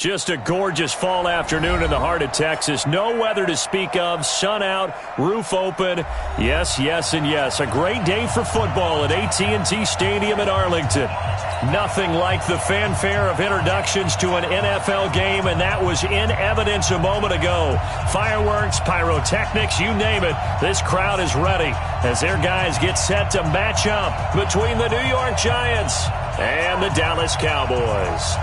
Just a gorgeous fall afternoon in the heart of Texas. No weather to speak of. Sun out, roof open. Yes, yes, and yes. A great day for football at AT&T Stadium in Arlington. Nothing like the fanfare of introductions to an NFL game, and that was in evidence a moment ago. Fireworks, pyrotechnics, you name it. This crowd is ready as their guys get set to match up between the New York Giants and the Dallas Cowboys.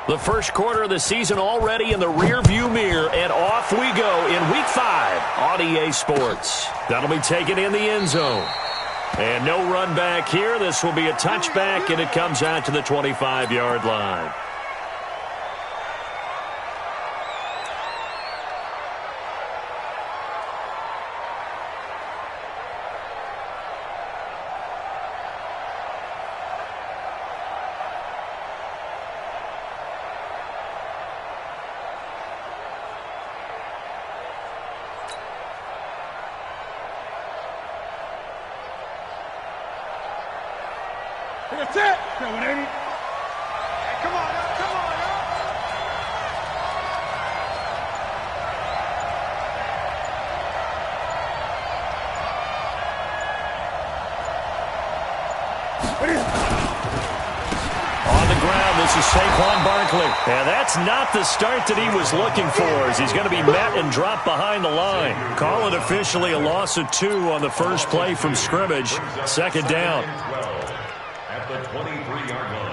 The first quarter of the season already in the rearview mirror, and off we go in Week 5 on EA Sports. That'll be taken in the end zone. And no run back here. This will be a touchback, and it comes out to the 25-yard line. That's it. Come on, Eddie. Hey, come on, come on, On the ground, this is Saquon Barkley. And that's not the start that he was looking for, as he's going to be met and dropped behind the line. Call it officially a loss of 2 on the first play from scrimmage. Second down. At the 23-yard line.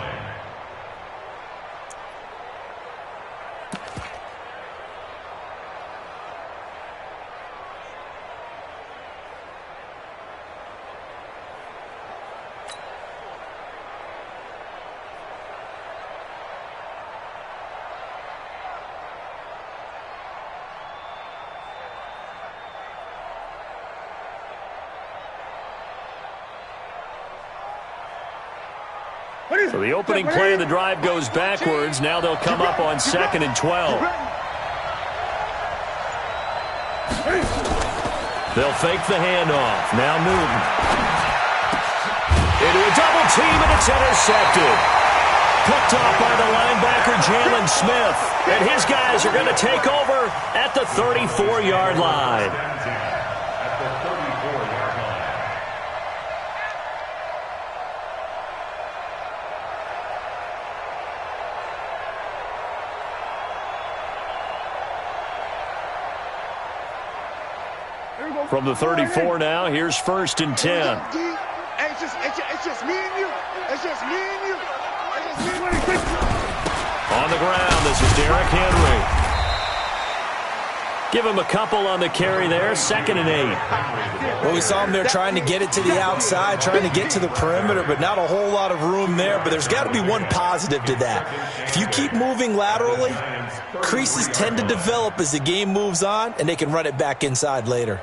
So the opening play of the drive goes backwards. Now they'll come up on 2nd and 12. They'll fake the handoff. Now Newton. Into a double team, and it's intercepted. Picked off by the linebacker, Jalen Smith. And his guys are going to take over at the 34-yard line. From the 34 now, here's 1st and 10. It's just me and you. It's just me and you. On the ground, this is Derrick Henry. Give him a couple on the carry there. 2nd and 8. Well, we saw him there trying to get it to the outside, trying to get to the perimeter, but not a whole lot of room there. But there's got to be one positive to that. If you keep moving laterally, creases tend to develop as the game moves on, and they can run it back inside later.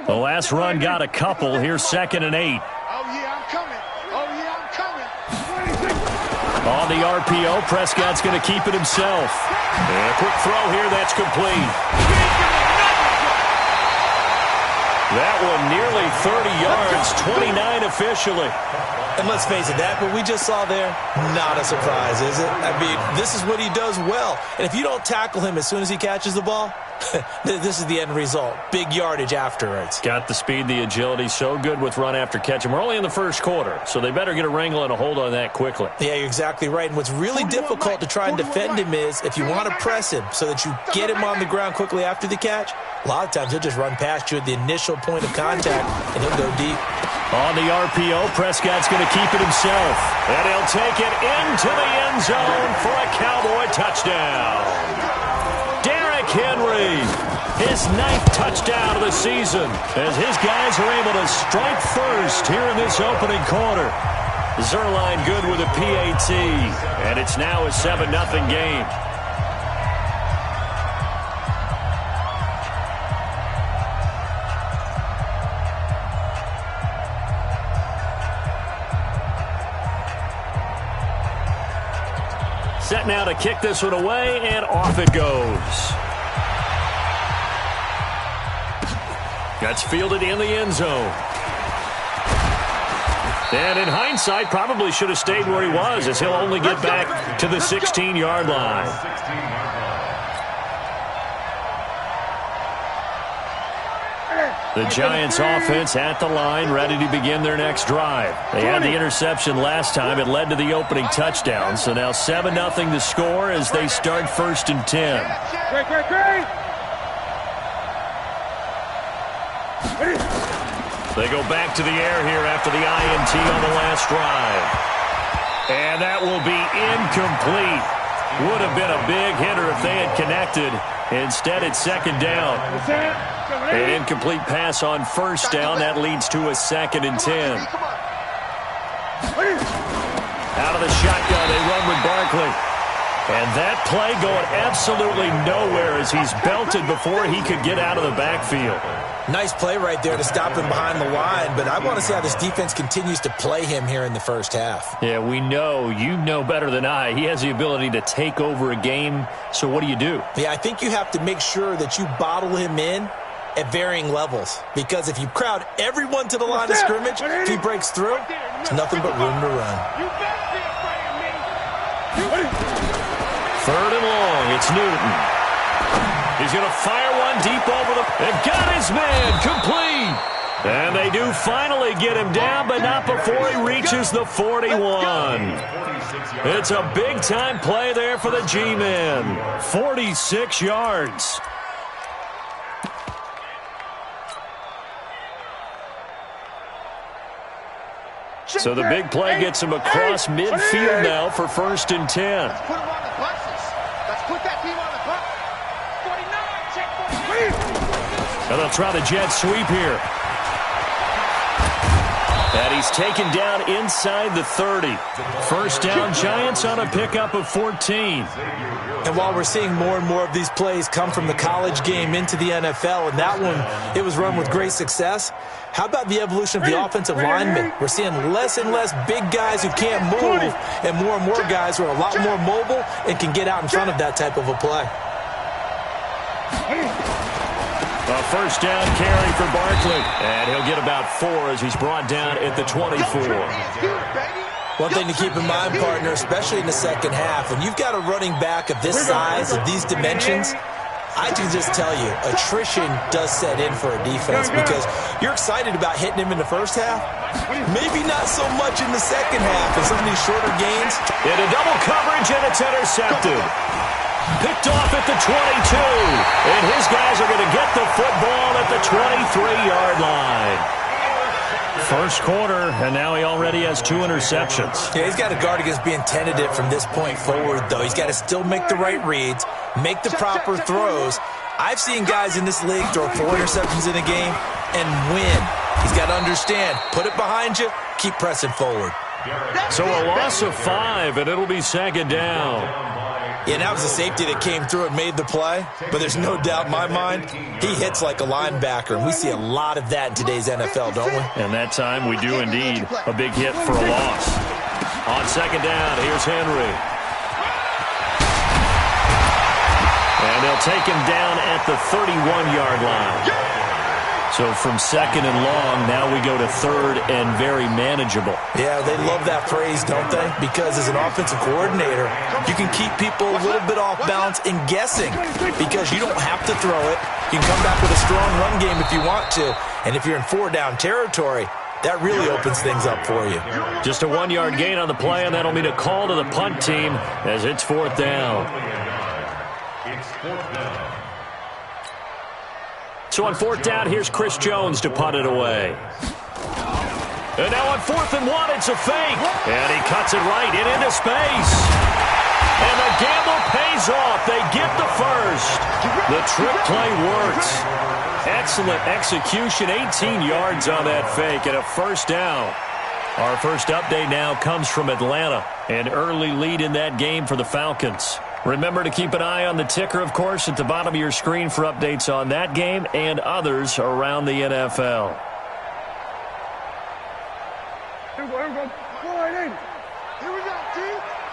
The last run got a couple. Here's 2nd and 8. Oh, yeah, I'm coming. Oh, yeah, I'm coming. On the RPO, Prescott's going to keep it himself. And a quick throw here, that's complete. That one nearly 30 yards, 29 officially. And let's face it, that what we just saw there, not a surprise, is it? I mean, this is what he does well. And if you don't tackle him as soon as he catches the ball, this is the end result. Big yardage afterwards. Got the speed, the agility, so good with run after catch. And we're only in the first quarter, so they better get a wrangle and a hold on that quickly. Yeah, you're exactly right. And what's really difficult to try and defend him is if you want to press him so that you get him on the ground quickly after the catch, a lot of times he'll just run past you at the initial point of contact, and he'll go deep. On the RPO, Prescott's going to keep it himself. And he'll take it into the end zone for a Cowboy touchdown. Derrick Henry, his 9th touchdown of the season, as his guys are able to strike first here in this opening quarter. Zuerlein good with a PAT, and it's now a 7-0 game. Set now to kick this one away, and off it goes. That's fielded in the end zone. And in hindsight, probably should have stayed where he was, as he'll only get back to the 16-yard line. The Giants offense at the line, ready to begin their next drive. They had the interception last time. It led to the opening touchdown. So now 7-0 to score as they start 1st and 10. They go back to the air here after the INT on the last drive. And that will be incomplete. Would have been a big hitter if they had connected. Instead, it's 2nd down. An incomplete pass on 1st down. That leads to a 2nd and 10. Out of the shotgun, they run with Barkley. And that play going absolutely nowhere as he's belted before he could get out of the backfield. Nice play right there to stop him behind the line, but I want to see how this defense continues to play him here in the first half. Yeah, we know. You know better than I. He has the ability to take over a game, so what do you do? Yeah, I think you have to make sure that you bottle him in at varying levels, because if you crowd everyone to the line of scrimmage, if he breaks through, it's nothing but room to run. 3rd and long, it's Newton. He's going to fire one deep over the... They've got his man, complete. And they do finally get him down, but not before he reaches the 41. It's a big-time play there for the G-Men. 46 yards. So the big play gets him across midfield now for 1st and 10. Let's put him on the buses. Let's put that team on the bus. 49, check 49. And they'll try the jet sweep here. And he's taken down inside the 30. 1st down, Giants on a pickup of 14. And while we're seeing more and more of these plays come from the college game into the NFL, and that one, it was run with great success, how about the evolution of the offensive linemen? We're seeing less and less big guys who can't move, and more guys who are a lot more mobile and can get out in front of that type of a play. A 1st down carry for Barkley. And he'll get about 4 as he's brought down at the 24. One thing to keep in mind, partner, especially in the second half, when you've got a running back of this size, of these dimensions, I can just tell you, attrition does set in for a defense because you're excited about hitting him in the first half. Maybe not so much in the second half in some of these shorter gains. Into double coverage, and it's intercepted. Picked off at the 22. And his guys are going to get the football at the 23-yard line. First quarter, and now he already has 2 interceptions. Yeah, he's got to guard against being tentative from this point forward, though. He's got to still make the right reads, make the proper throws. I've seen guys in this league throw 4 interceptions in a game and win. He's got to understand, put it behind you, keep pressing forward. So a loss of 5, and it'll be 2nd down. Yeah, that was a safety that came through and made the play, but there's no doubt in my mind, he hits like a linebacker, and we see a lot of that in today's NFL, don't we? And that time we do indeed. A big hit for a loss. On second down, here's Henry. And they'll take him down at the 31-yard line. So from second and long, now we go to third and very manageable. Yeah, they love that phrase, don't they? Because as an offensive coordinator, you can keep people a little bit off balance and guessing because you don't have to throw it. You can come back with a strong run game if you want to. And if you're in four-down territory, that really opens things up for you. Just a 1-yard gain on the play, and that'll mean a call to the punt team as it's fourth down. It's fourth down. So on fourth down, here's Chris Jones to punt it away. And now on 4th and 1, it's a fake. And he cuts it right into space. And the gamble pays off. They get the first. The trick play works. Excellent execution. 18 yards on that fake and a first down. Our first update now comes from Atlanta. An early lead in that game for the Falcons. Remember to keep an eye on the ticker, of course, at the bottom of your screen for updates on that game and others around the NFL. Here we go, here we go. Go right in. Here we go, T.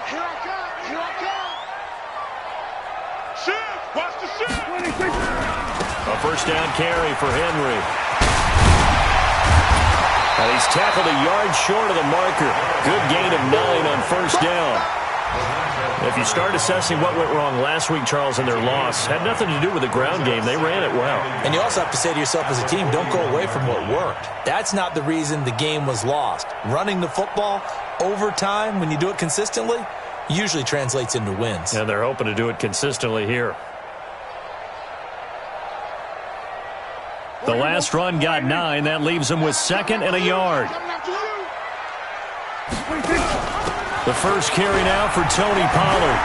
Here I come, here I come. Shift, watch the shift. A first down carry for Henry. And he's tackled a yard short of the marker. Good gain of 9 on first down. If you start assessing what went wrong last week, Charles, in their loss, had nothing to do with the ground game. They ran it well. And you also have to say to yourself as a team, don't go away from what worked. That's not the reason the game was lost. Running the football over time, when you do it consistently, usually translates into wins. And they're hoping to do it consistently here. The last run got 9. That leaves them with 2nd and a yard. The first carry now for Tony Pollard.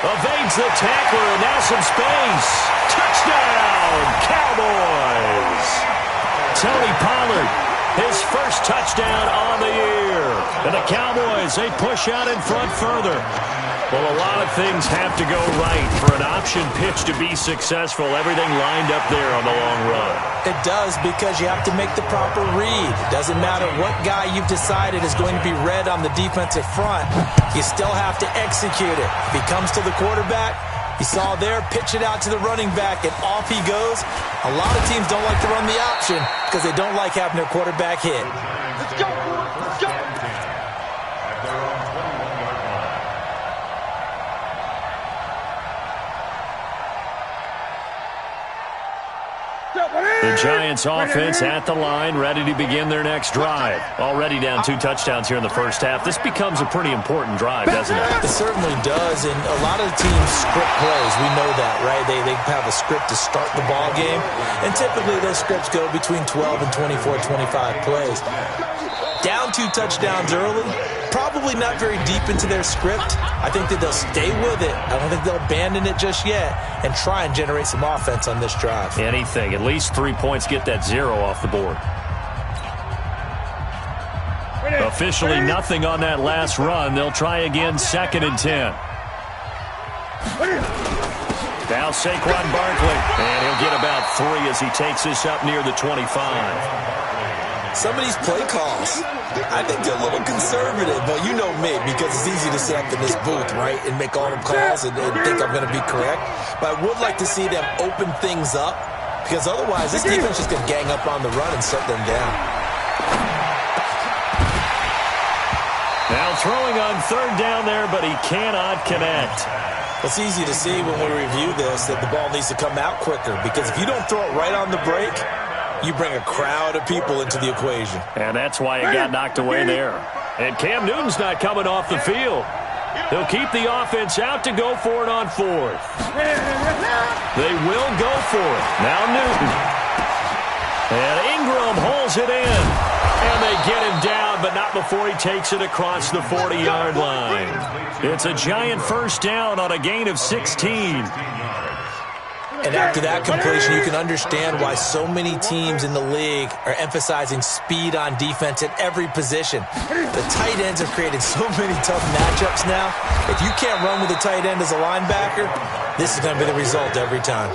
Evades the tackler, and now some space. Touchdown, Cowboys! Tony Pollard, his first touchdown on the year. And the Cowboys, they push out in front further. Well, a lot of things have to go right for an option pitch to be successful. Everything lined up there on the long run. It does, because you have to make the proper read. Doesn't matter what guy you've decided is going to be read on the defensive front. You still have to execute it. If he comes to the quarterback, you saw there, pitch it out to the running back, and off he goes. A lot of teams don't like to run the option because they don't like having their quarterback hit. Let's go, let's go. The Giants offense at the line, ready to begin their next drive. Already down 2 touchdowns here in the first half. This becomes a pretty important drive, doesn't it? It certainly does, and a lot of teams script plays. We know that, right? They have a script to start the ball game, and typically those scripts go between 12 and 24, 25 plays. Down 2 touchdowns early, probably not very deep into their script. I think that they'll stay with it. I don't think they'll abandon it just yet and try and generate some offense on this drive. Anything. At least 3 points, get that 0 off the board. Officially nothing on that last run. They'll try again, 2nd and 10. Now Saquon Barkley, and he'll get about 3 as he takes this up near the 25. Some of these play calls, I think they're a little conservative, but you know me, because it's easy to sit up in this booth, right, and make all the calls and think I'm going to be correct. But I would like to see them open things up, because otherwise this defense is going to gang up on the run and shut them down. Now throwing on 3rd down there, but he cannot connect. It's easy to see when we review this that the ball needs to come out quicker, because if you don't throw it right on the break, you bring a crowd of people into the equation. And that's why it got knocked away there. And Cam Newton's not coming off the field. He'll keep the offense out to go for it on 4th. They will go for it. Now Newton. And Ingram holds it in. And they get him down, but not before he takes it across the 40-yard line. It's a giant first down on a gain of 16. And after that completion, you can understand why so many teams in the league are emphasizing speed on defense at every position. The tight ends have created so many tough matchups now. If you can't run with a tight end as a linebacker, this is going to be the result every time.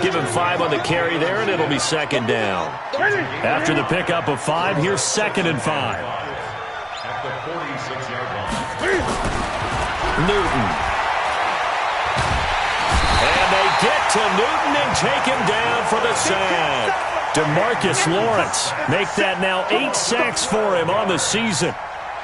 Give him 5 on the carry there, and it'll be 2nd down. After the pickup of 5, here's 2nd and 5. At the 47. Newton. And they get to Newton and take him down for the sack. DeMarcus Lawrence make that now 8 sacks for him on the season.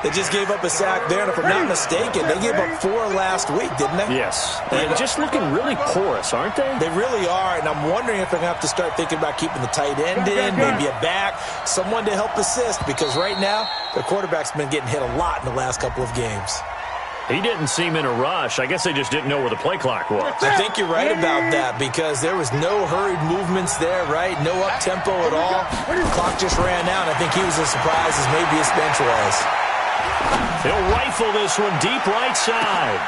They just gave up a sack there, and if I'm not mistaken, they gave up 4 last week, didn't they? Yes. And just looking really porous, aren't they? They really are, and I'm wondering if they're going to have to start thinking about keeping the tight end in, maybe a back, someone to help assist, because right now, their quarterback's been getting hit a lot in the last couple of games. He didn't seem in a rush. I guess they just didn't know where the play clock was. I think you're right about that, because there was no hurried movements there, right? No up-tempo at all. The clock just ran out. I think he was as surprised as maybe his bench was. He'll rifle this one deep right side.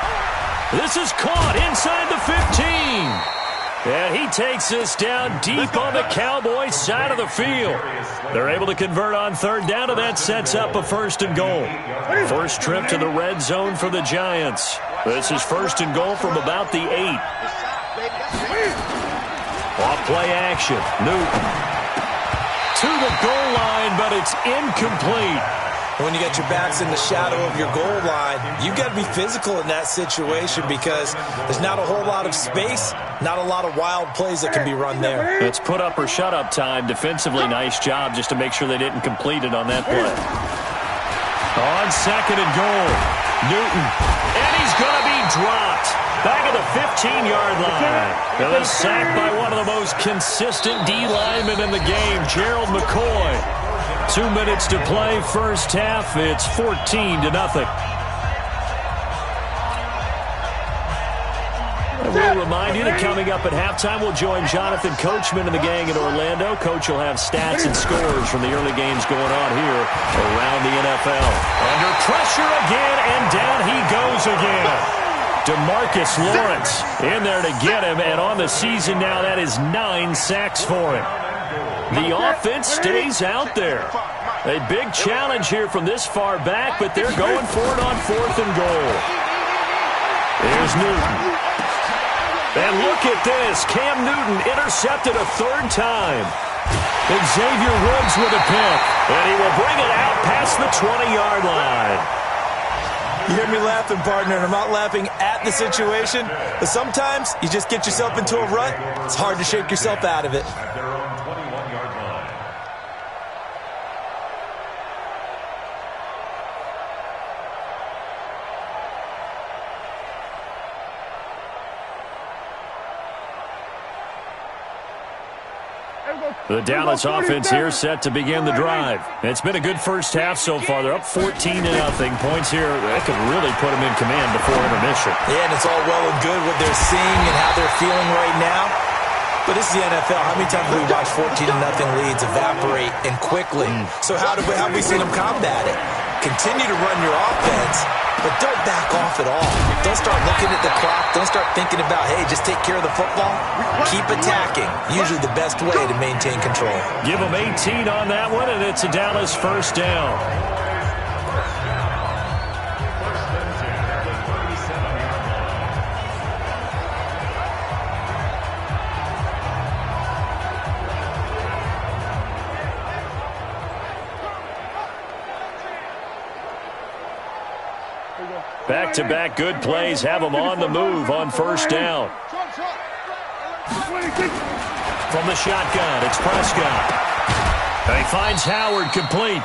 This is caught inside the 15. And he takes this down deep on the Cowboys side of the field. They're able to convert on third down, and that sets up a 1st and goal. First trip to the red zone for the Giants. This is 1st and goal from about the 8. Off play action. Newton to the goal line, but it's incomplete. When you got your backs in the shadow of your goal line, you've got to be physical in that situation, because there's not a whole lot of space, not a lot of wild plays that can be run there. It's put up or shut up time. Defensively, nice job just to make sure they didn't complete it on that play. On 2nd and goal, Newton, and he's going to be dropped back at the 15-yard line. And a sack by one of the most consistent D linemen in the game, Gerald McCoy. 2 minutes to play, first half. It's 14-0. We'll remind you that coming up at halftime, we'll join Jonathan Coachman and the gang in Orlando. Coach will have stats and scores from the early games going on here around the NFL. Under pressure again, and down he goes again. DeMarcus Lawrence in there to get him, and on the season now, that is 9 sacks for him. The offense stays out there. A big challenge here from this far back, but they're going for it on 4th and goal. There's Newton. And look at this. Cam Newton intercepted a 3rd time. Xavier Woods with a pick. And he will bring it out past the 20-yard line. You hear me laughing, partner, and I'm not laughing at the situation, but sometimes you just get yourself into a rut. It's hard to shake yourself out of it. The Dallas offense here set to begin the drive. It's been a good first half so far. They're up 14-0. Points here, that could really put them in command before intermission. Yeah, and it's all well and good what they're seeing and how they're feeling right now. But this is the NFL. How many times have we watched 14-0 leads evaporate and quickly? So how have we seen them combat it? Continue to run your offense, but don't back off at all. Don't start looking at the clock. Don't start thinking about, hey, just take care of the football. Keep attacking. Usually the best way to maintain control. Give them 18 on that one, and it's a Dallas 1st down. Back-to-back good plays have them on the move on 1st down. From the shotgun, it's Prescott. He finds Howard complete.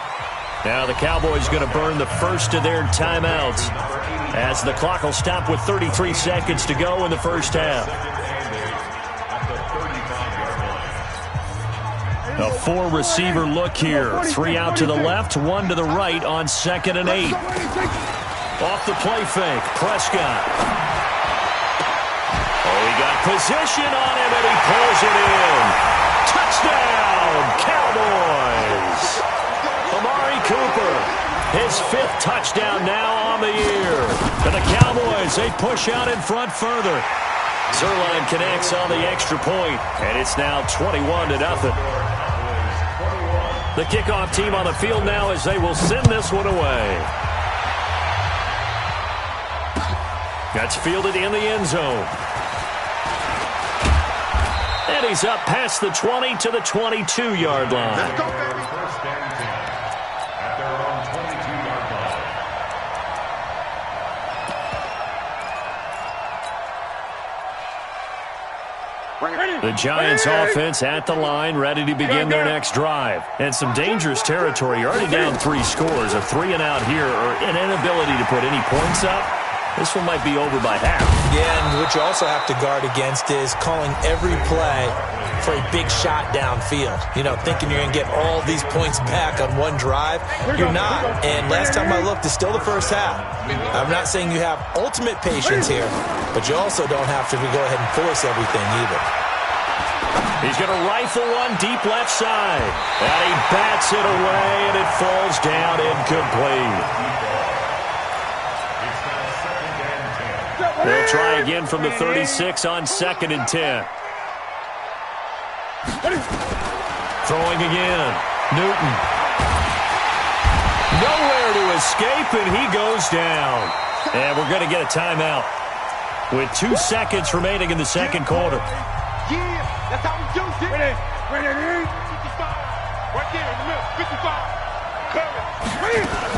Now the Cowboys going to burn the first of their timeouts as the clock will stop with 33 seconds to go in the first half. A 4-receiver look here. 3 out to the left, 1 to the right on 2nd and 8. Off the play fake, Prescott. Oh, he got position on him, and he pulls it in. Touchdown, Cowboys! Amari Cooper, his 5th touchdown now on the year. And the Cowboys, they push out in front further. Zuerlein connects on the extra point, and it's now 21-0. The kickoff team on the field now as they will send this one away. That's fielded in the end zone. And he's up past the 20 to the 22-yard line. The Giants offense at the line, ready to begin their next drive. And some dangerous territory. You're already down 3 scores. A 3-and-out here, or an inability to put any points up. This one might be over by half. Yeah, and what you also have to guard against is calling every play for a big shot downfield. You know, thinking you're going to get all these points back on one drive. You're not. And last time I looked, it's still the first half. I'm not saying you have ultimate patience here, but you also don't have to go ahead and force everything either. He's going to rifle one deep left side. And he bats it away, and it falls down incomplete. They'll try again from the 36 on 2nd and 10. Throwing again. Newton. Nowhere to escape, and he goes down. And we're going to get a timeout with 2 seconds remaining in the second quarter. Yeah, that's how we do it. Ready, 55. Right there in the middle, 55. Coming.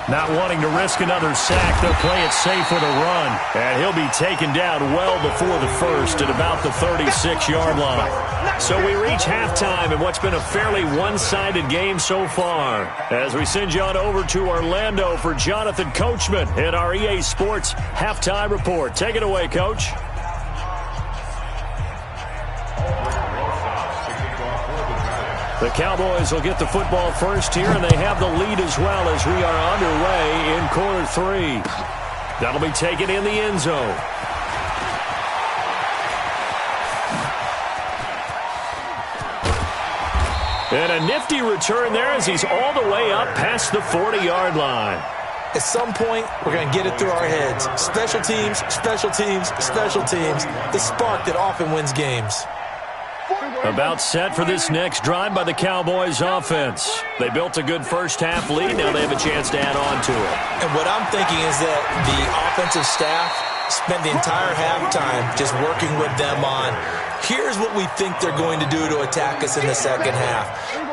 Not wanting to risk another sack, they'll play it safe with a run. And he'll be taken down well before the first at about the 36-yard line. So we reach halftime in what's been a fairly one-sided game so far. As we send you on over to Orlando for Jonathan Coachman in our EA Sports Halftime Report. Take it away, Coach. The Cowboys will get the football first here, and they have the lead as well as we are underway in quarter 3. That'll be taken in the end zone. And a nifty return there as he's all the way up past the 40-yard line. At some point, we're going to get it through our heads. Special teams, special teams, special teams. The spark that often wins games. About set for this next drive by the Cowboys offense. They built a good first half lead. Now they have a chance to add on to it. And what I'm thinking is that the offensive staff spent the entire halftime just working with them on, here's what we think they're going to do to attack us in the second half.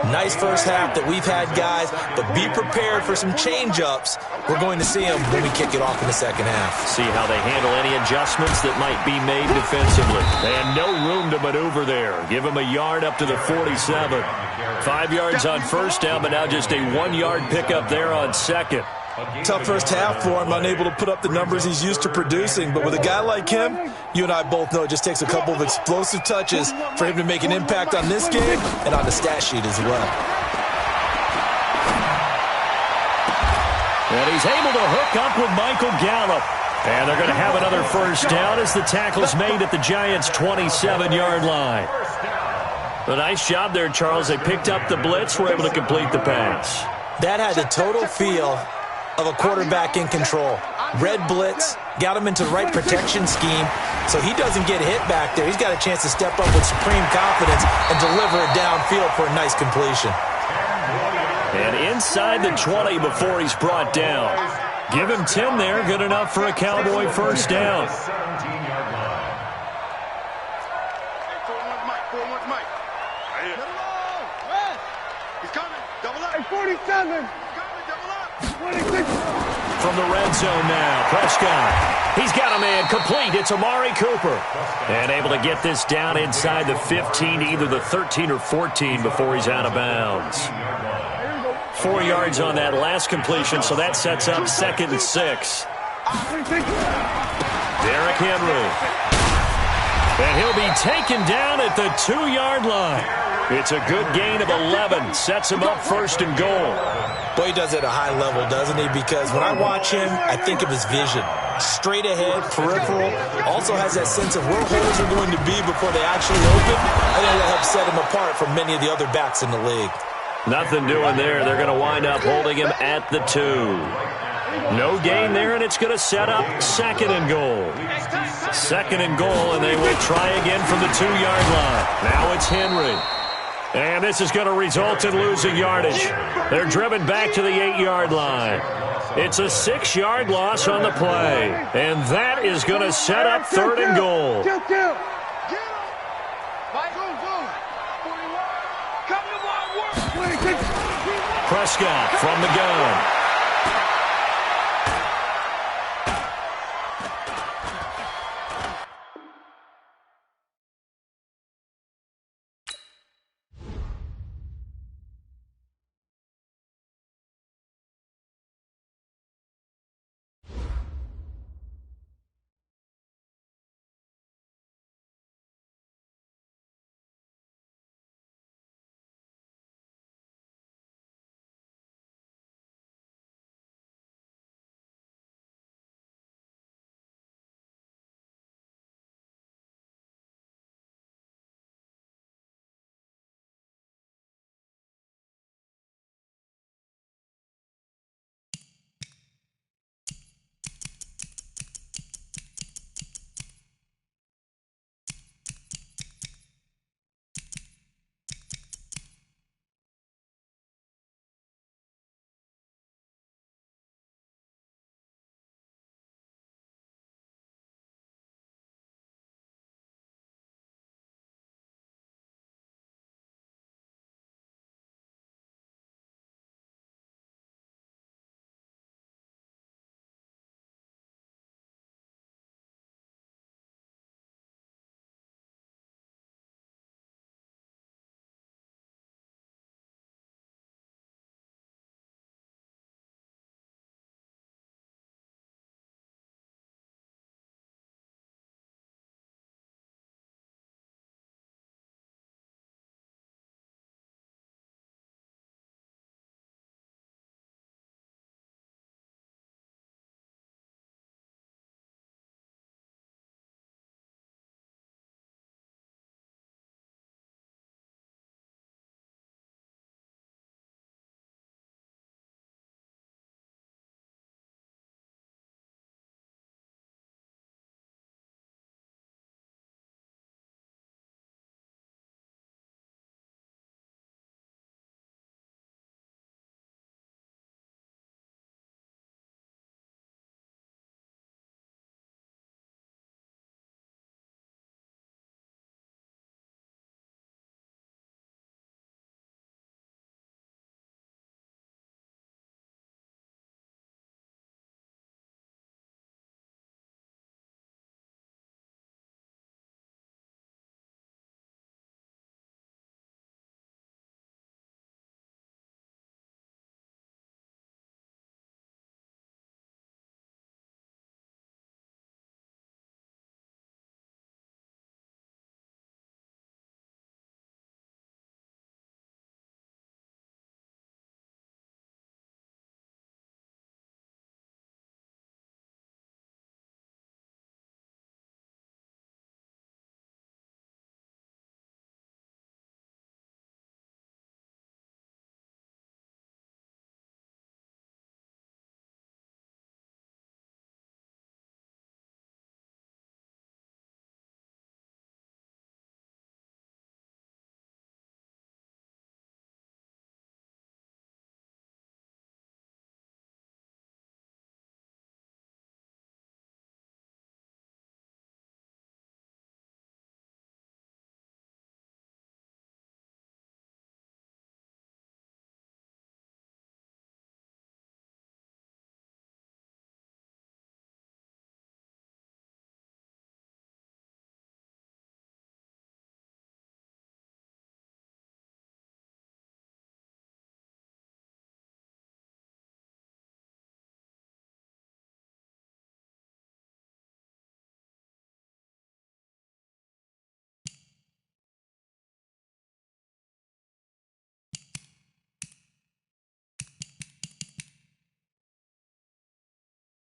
Nice first half that we've had, guys, but be prepared for some change-ups. We're going to see them when we kick it off in the second half. See how they handle any adjustments that might be made defensively. And no room to maneuver there. Give them a yard up to the 47. 5 yards on first down, but now just a 1-yard pickup there on second. Tough first half for him, unable to put up the numbers he's used to producing. But with a guy like him, you and I both know it just takes a couple of explosive touches for him to make an impact on this game and on the stat sheet as well. And he's able to hook up with Michael Gallup. And they're going to have another first down as the tackle's made at the Giants' 27-yard line. A nice job there, Charles. They picked up the blitz, were able to complete the pass. That had the total feel of a quarterback in control. Red blitz, got him into the right protection scheme, so he doesn't get hit back there. He's got a chance to step up with supreme confidence and deliver it downfield for a nice completion. And inside the 20 before he's brought down. Give him 10 there, good enough for a Cowboy first down. He's coming. Double up. 47. From the red zone now, Prescott. He's got a man complete. It's Amari Cooper. And able to get this down inside the 15, either the 13 or 14 before he's out of bounds. 4 yards on that last completion, so that sets up 2nd and 6. Derrick Henry. And he'll be taken down at the 2-yard line. It's a good gain of 11. Sets him up 1st and goal. Boy, he does it at a high level, doesn't he? Because when I watch him, I think of his vision. Straight ahead, peripheral. Also has that sense of where holes are going to be before they actually open. I think that helps set him apart from many of the other backs in the league. Nothing doing there. They're going to wind up holding him at the 2. No gain there, and it's going to set up 2nd and goal. 2nd and goal, and they will try again from the 2-yard line. Now it's Henry. And this is going to result in losing yardage. They're driven back to the 8-yard line. It's a 6-yard loss on the play. And that is going to set up 3rd and goal. Prescott from the gun.